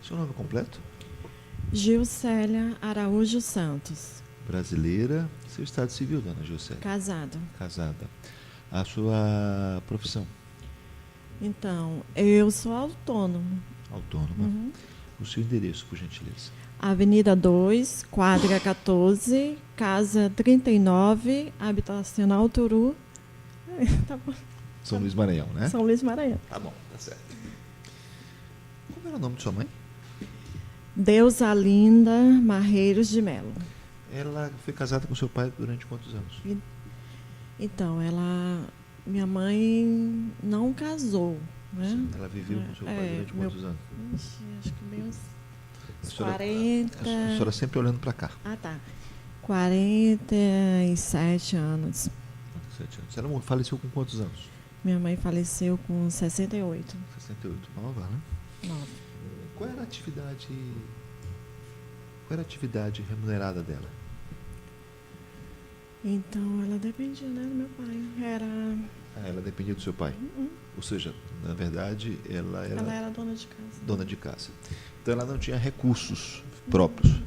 Seu nome completo? Gilcélia Araújo Santos. Brasileira. Seu estado civil, dona Gilcélia? Casada. Casada. A sua profissão? Então, eu sou autônoma. Autônoma. Uhum. O seu endereço, por gentileza? Avenida 2, quadra 14, casa 39, habitacional Turu. Tá bom. São Luís Maranhão, né? São Luís Maranhão. Tá bom, tá certo. Como era o nome de sua mãe? Deusalinda Marreiros de Melo. Ela foi casada com seu pai durante quantos anos? Então, minha mãe não casou, né? Sim, ela viveu com seu pai durante quantos anos? Ixi, acho que bem uns A senhora, 40... a senhora sempre olhando para cá. Ah, tá. 47 anos. 47 anos. Ela faleceu com quantos anos? Minha mãe faleceu com 68. 68. Nova, né? Nova. Qual era a atividade remunerada dela? Então, ela dependia, né, do meu pai. Ela dependia do seu pai. Ou seja, na verdade, ela era dona de casa. Dona de casa. Então, ela não tinha recursos próprios.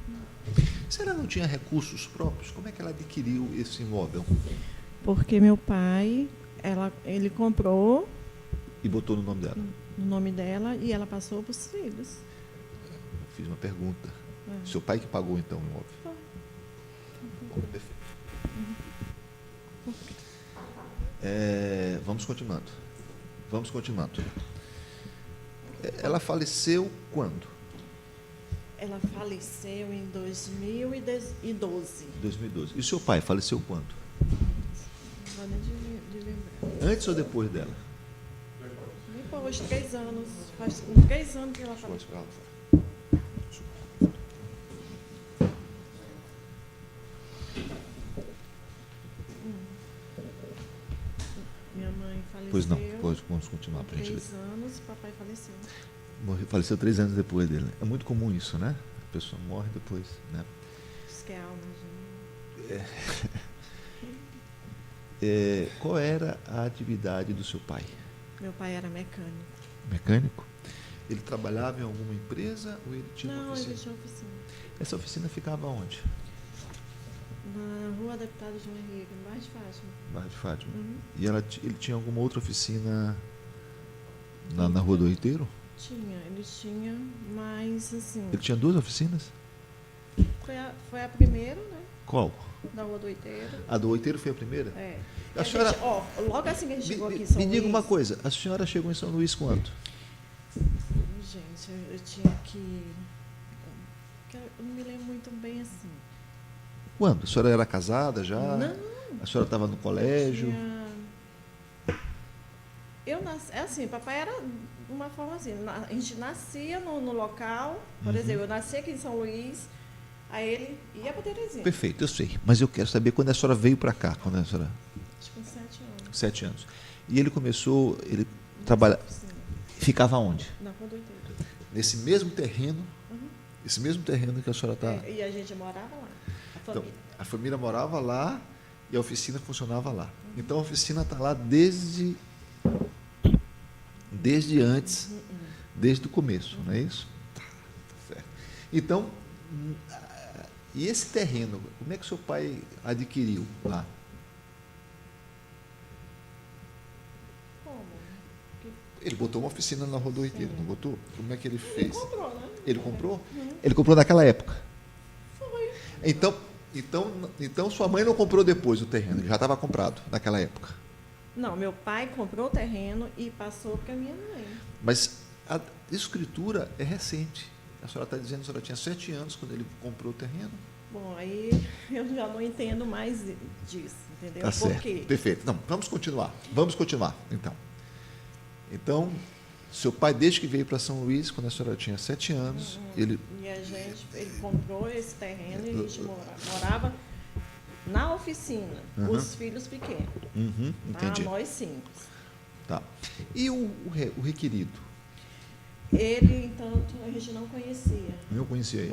Se ela não tinha recursos próprios, como é que ela adquiriu esse imóvel? Porque meu pai, ele comprou E botou no nome dela? no nome dela e ela passou para os filhos. Fiz uma pergunta. Seu pai que pagou, então, o imóvel? Bom, perfeito. Vamos continuando. Ela faleceu quando? Ela faleceu em 2012. 2012. E o seu pai faleceu quando? Não vou nem de lembrar. Antes ou depois dela? Depois, 3 anos. Faz 3 anos que ela faleceu. Minha mãe faleceu. Pois não, vamos continuar para a gente ler. 3 anos, papai faleceu. Faleceu 3 anos depois dele. É muito comum isso, né? A pessoa morre depois, né? Diz que é a alma, Qual era a atividade do seu pai? Meu pai era mecânico. Mecânico? Ele trabalhava em alguma empresa ou ele tinha uma Não, oficina? ele tinha oficina. Essa oficina ficava onde? Na Rua Deputado João Henrique, no bairro de Fátima. Bairro de Fátima. Uhum. E ele tinha alguma outra oficina na Rua do Oiteiro? Ele tinha, mas assim... Ele tinha 2 oficinas? Foi a primeira, né? Qual? Da Rua do Oiteiro. A do Oiteiro foi a primeira? É. A senhora... Logo assim que a gente chegou aqui em São Me Luís... diga uma coisa, a senhora chegou em São Luís quando? Gente, eu tinha que... Eu não me lembro muito bem assim. Quando? A senhora era casada já? Não. A senhora estava no colégio? Eu nasci... É assim, papai era de uma forma assim. A gente nascia no local, por exemplo, eu nasci aqui em São Luís, aí ele ia para Terezinha. Perfeito, eu sei. Mas eu quero saber quando a senhora veio para cá. Quando a senhora... Acho que com 7 anos. 7 anos. E ele começou, ele trabalhava... Ficava onde? Na Rua do Oiteiro. Nesse mesmo terreno, esse mesmo terreno que a senhora está... E a gente morava lá, a família. Então, a família morava lá e a oficina funcionava lá. Então, a oficina está lá desde antes, desde o começo, não é isso? Tá certo. Então, e esse terreno, como é que o seu pai adquiriu lá? Como? Ele botou uma oficina na Rua do Oiteiro, não botou? Como é que ele fez? Ele comprou, né? Ele comprou? Ele comprou naquela época? Foi. Então sua mãe não comprou depois o terreno, ele já estava comprado naquela época. Não, meu pai comprou o terreno e passou para minha mãe. Mas a escritura é recente. A senhora está dizendo que a senhora tinha 7 anos quando ele comprou o terreno. Bom, aí eu já não entendo mais disso, entendeu? Tá certo. Por quê? Perfeito. Não, vamos continuar, então. Então, seu pai, desde que veio para São Luís, quando a senhora tinha 7 anos, ele ele comprou esse terreno e a gente morava na oficina, os filhos pequenos. Entendi. Nós 5. Tá. E o requerido? Ele, entanto, a gente não conhecia. Eu conhecia ele.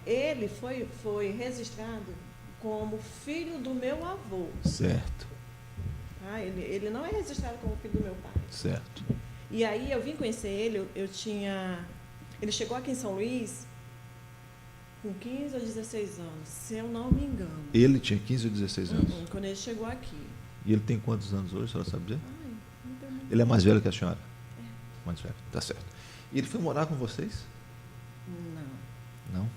Ele foi registrado como filho do meu avô. Certo. Tá? Ele não é registrado como filho do meu pai. Certo. E aí eu vim conhecer ele, eu tinha Ele chegou aqui em São Luís com 15 ou 16 anos, se eu não me engano. Ele tinha 15 ou 16 anos? Quando ele chegou aqui. E ele tem quantos anos hoje, a senhora sabe dizer? Ai, não tem muito Ele é mais velho que a senhora? É. Mais velho, tá certo. E ele foi morar com vocês? Não. Não?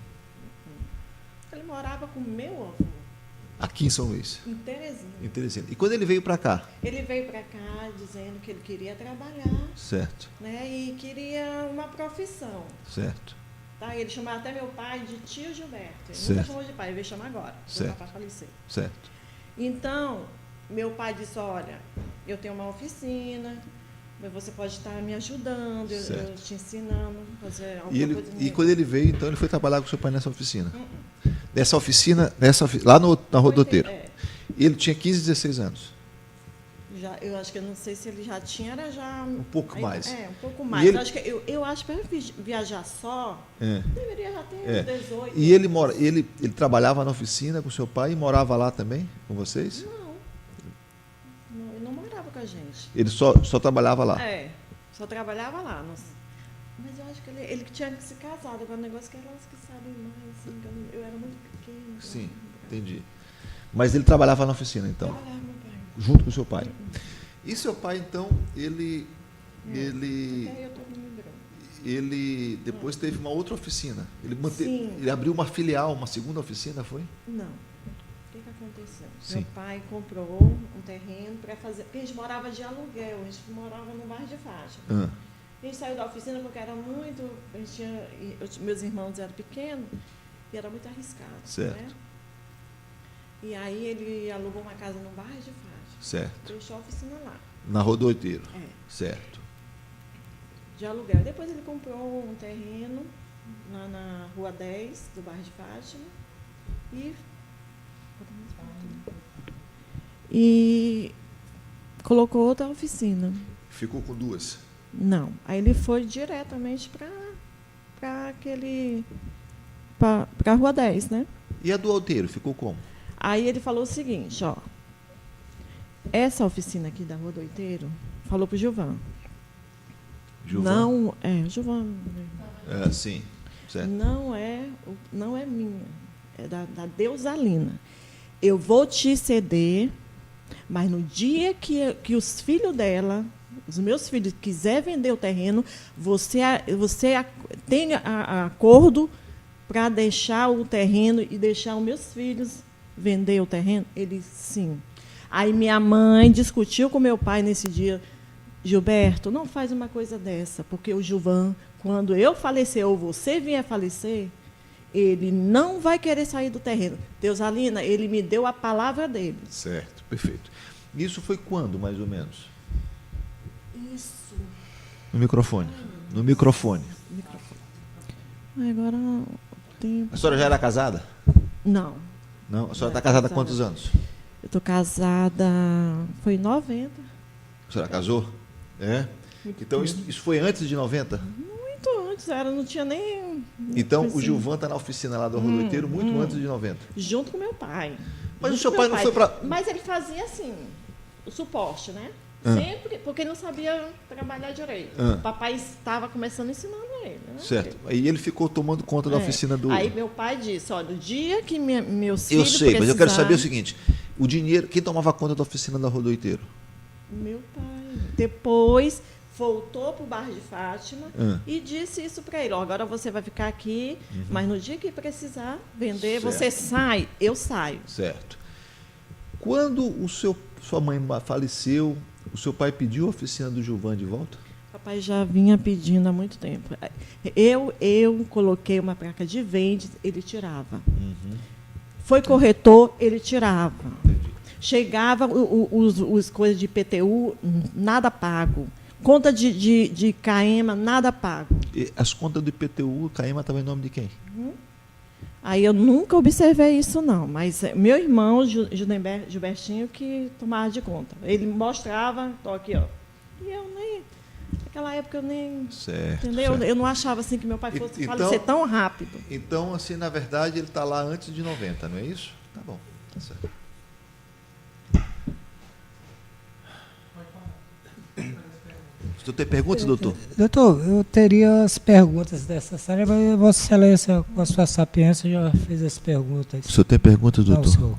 Ele morava com meu avô, Aqui em São Luís? em Teresina. Em Teresina. E quando ele veio para cá? Ele veio para cá dizendo que ele queria trabalhar, Certo, né? E queria uma profissão. certo. Tá? Ele chamava até meu pai de tio Gilberto. Ele Certo. nunca chamou de pai, ele veio chamar agora. Certo. Meu papai faleceu. Certo. Então, meu pai disse, olha, eu tenho uma oficina, mas você pode estar me ajudando, eu Certo. te ensinando a fazer alguma E, coisa. e quando ele veio, então, ele foi trabalhar com seu pai nessa oficina? Nessa oficina, lá na Rodoteiro. E ele tinha 15, 16 anos? Já, eu acho que eu não sei se ele já tinha, era já... Um pouco aí, mais. Um pouco mais. Ele, eu acho que para viajar só, deveria já ter uns 18. E ele trabalhava na oficina com seu pai e morava lá também com vocês? Não, ele não morava com a gente. Ele só trabalhava lá? Só trabalhava lá. Mas eu acho que ele tinha se casado, agora o negócio que elas que sabem mais, assim, que eu era muito pequena. Sim, entendi. Mas ele trabalhava na oficina, então? Trabalhava meu pai. Junto com seu pai. E seu pai, então, ele Até eu tô me lembrando. ele depois teve uma outra oficina. Sim. Ele abriu uma filial, uma segunda oficina, foi? Não. O que aconteceu? Sim. Meu pai comprou um terreno para fazer. Porque a gente morava de aluguel, a gente morava no bairro de Fátima. A gente saiu da oficina porque era muito. A gente tinha, meus irmãos eram pequenos e era muito arriscado. Certo. Né? E aí ele alugou uma casa no bairro de Fátima. Certo. Deixou a oficina lá. Na Rodoteiro. Certo. De aluguel. Depois ele comprou um terreno lá na Rua 10, do bairro de Fátima. E colocou outra oficina. Ficou com duas? Não. Aí ele foi diretamente para aquele. Para a Rua 10, né? E a do Alteiro, ficou como? Aí ele falou o seguinte, ó. Essa oficina aqui da Rua do Oiteiro, falou para o Gilvan. Não, Gilvan. Sim, certo. Não é minha, é da Deusalina. Eu vou te ceder, mas no dia que os filhos dela, os meus filhos, quiser vender o terreno, você tem acordo para deixar o terreno e deixar os meus filhos vender o terreno? Ele, sim. Aí minha mãe discutiu com meu pai nesse dia, Gilberto, não faz uma coisa dessa, porque o Gilvan, quando eu falecer ou você vier falecer, ele não vai querer sair do terreno. Deusalina, ele me deu a palavra dele. Certo, perfeito. Isso foi quando, mais ou menos? Isso. No microfone. No microfone. Agora tem... A senhora já era casada? Não. Não? A senhora está casada há quantos anos? Eu estou casada... Foi em 90. A senhora casou? É? Então, isso foi antes de 90? Muito antes, não tinha nem... Então, assim. O Gilvan está na oficina lá do Rodoteiro muito antes de 90? Junto com meu pai. Mas o seu pai não foi para... Mas ele fazia assim, o suporte, né? Sempre, porque ele não sabia trabalhar direito. O papai estava começando ensinando ele. Né? Certo. Aí ele ficou tomando conta da oficina do... Aí meu pai disse, olha, o dia que meus Eu filhos sei, mas eu quero saber o seguinte, o dinheiro, quem tomava conta da oficina da Rodoteiro? Meu pai. Depois voltou para o bairro de Fátima e disse isso para ele, agora você vai ficar aqui, mas no dia que precisar vender, certo. Você sai, eu saio. Certo. Quando sua mãe faleceu, o seu pai pediu a oficina do Gilvan de volta? Papai já vinha pedindo há muito tempo. Eu coloquei uma placa de vende, ele tirava. Foi corretor, ele tirava. Entendi. Chegava os coisas de IPTU, nada pago. Conta de CAEMA, nada pago. E as contas do IPTU, CAEMA estava em nome de quem? Aí eu nunca observei isso, não. Mas meu irmão, Gilbertinho, que tomava de conta. Ele mostrava, estou aqui, ó. E eu nem... Naquela época eu nem... Certo. Entendeu? Certo. Eu não achava assim que meu pai fosse Então, falecer tão rápido. Então, assim, na verdade, ele está lá antes de 90, não é isso? Tá bom, tá certo. O senhor tem perguntas, doutor? Doutor, eu teria as perguntas dessa série, mas Vossa Excelência, com a sua sapiência, já fez as perguntas. O senhor tem perguntas, Não, doutor? senhor.